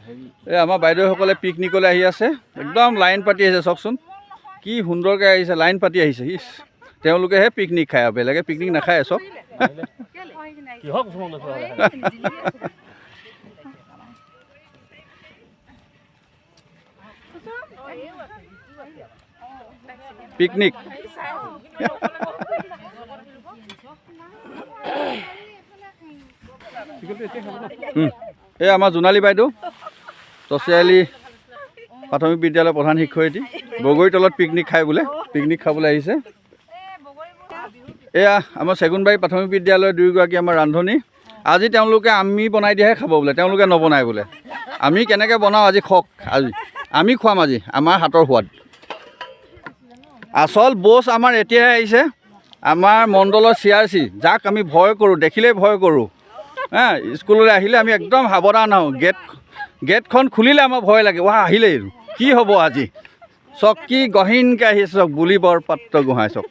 এই আমাৰ বাইদেউসকলে পিকনিকলৈ আহি আছে একদম লাইন পাতি আহিছে চাওকচোন কি সুন্দৰকৈ আহিছে লাইন পাতি আহিছে ইছ তেওঁলোকেহে পিকনিক খায় বেলেগে পিকনিক নাখায় চব পিকনিক এই আমাৰ জোনালী বাইদেউ তচিয়ালি প্ৰাথমিক বিদ্যালয়ৰ প্ৰধান শিক্ষয়িত্ৰী বগৰীতলত পিকনিক খাই বোলে পিকনিক খাবলৈ আহিছে এয়া আমাৰ চেগুনবাৰী প্ৰাথমিক বিদ্যালয়ৰ দুয়োগৰাকী আমাৰ ৰান্ধনি আজি তেওঁলোকে আমি বনাই দিয়াহে খাব বোলে তেওঁলোকে নবনাই বোলে আমি কেনেকৈ বনাওঁ আজি খওক আজি আমি খুৱাম আজি আমাৰ হাতৰ সোৱাদ আচল বছ আমাৰ এতিয়াহে আহিছে আমাৰ মণ্ডলৰ CRC যাক আমি ভয় কৰোঁ দেখিলেই ভয় কৰোঁ হা স্কুললৈ আহিলে আমি একদম সাৱধান হওঁ গেটখন খুলিলে আমাৰ ভয় লাগে ৱা আহিলেই কি হ'ব আজি চক কি গহীনকৈ আহিছে চক বুলি বৰপাত্ৰ গোহাঁই চক